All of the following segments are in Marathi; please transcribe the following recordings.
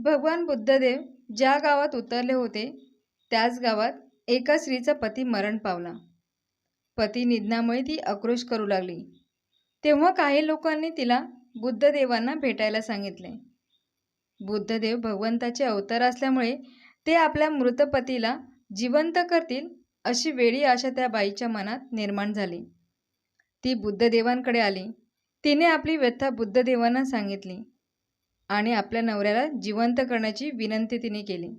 भगवान बुद्धदेव ज्या गावात उतरले होते त्याच गावात एका स्त्रीचा पती मरण पावला. पती निधनामुळे ती आक्रोश करू लागली. तेव्हा काही लोकांनी तिला बुद्धदेवांना भेटायला सांगितले. बुद्धदेव भगवंताचे अवतार असल्यामुळे ते आपल्या मृत पतीला जिवंत करतील अशी वेडी आशा त्या बाईच्या मनात निर्माण झाली. ती बुद्धदेवांकडे आली. तिने आपली व्यथा बुद्धदेवांना सांगितली आणि आपल्या नवऱ्याला जिवंत करण्याची विनंती तिने केली.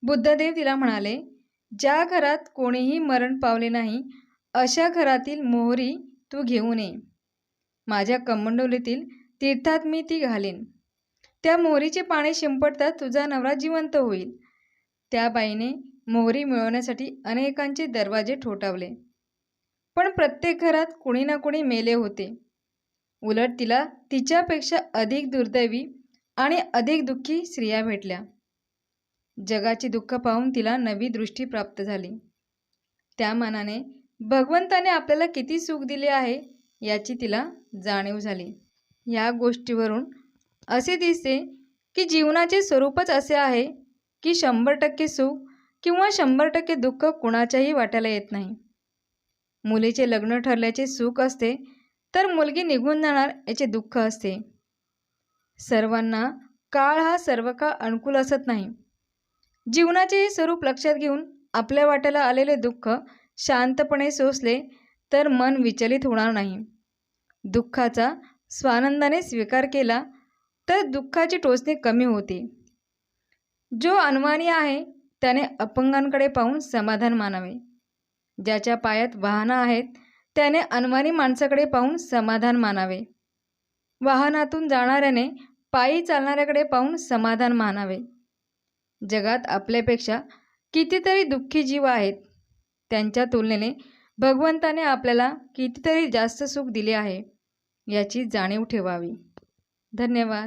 बुद्धदेव तिला म्हणाले, ज्या घरात कोणीही मरण पावले नाही अशा घरातील मोहरी तू घेऊन ये. माझ्या कमंडोलीतील तीर्थात मी ती घालीन. त्या मोहरीचे पाणी शिंपडता तुझा नवरा जिवंत होईल. त्या बाईने मोहरी मिळवण्यासाठी अनेकांचे दरवाजे ठोठावले, पण प्रत्येक घरात कुणी ना कुणी मेले होते. उलट तिला तिच्यापेक्षा अधिक दुर्दैवी आणि अधिक दुःखी स्त्रिया भेटल्या. जगाची दुःख पाहून तिला नवी दृष्टी प्राप्त झाली. त्या मानाने भगवंताने आपल्याला किती सुख दिले आहे याची तिला जाणीव झाली. या गोष्टीवरून असे दिसते की जीवनाचे स्वरूपच असे आहे की 100% सुख किंवा 100% दुःख कुणाच्याही वाट्याला येत नाही. मुलीचे लग्न ठरल्याचे सुख असते तर मुलगी निघून जाणार याचे दुःख असते. सर्वांना काळ हा सर्व काळ अनुकूल असत नाही. जीवनाचे हे स्वरूप लक्षात घेऊन आपल्या वाट्याला आलेले दुःख शांतपणे सोसले तर मन विचलित होणार नाही. दुःखाचा स्वानंदाने स्वीकार केला तर दुःखाची टोचणे कमी होते. जो अनवाणी आहे त्याने अपंगांकडे पाहून समाधान मानावे. ज्याच्या पायात वाहनं आहेत त्याने अनवाणी माणसाकडे पाहून समाधान मानावे. वाहनातून जाणाऱ्याने पायी चालणाऱ्याकडे पाहून समाधान मानावे. जगात आपल्यापेक्षा कितीतरी दुःखी जीव आहेत. त्यांच्या तुलनेने भगवंताने आपल्याला कितीतरी जास्त सुख दिले आहे याची जाणीव ठेवावी. धन्यवाद.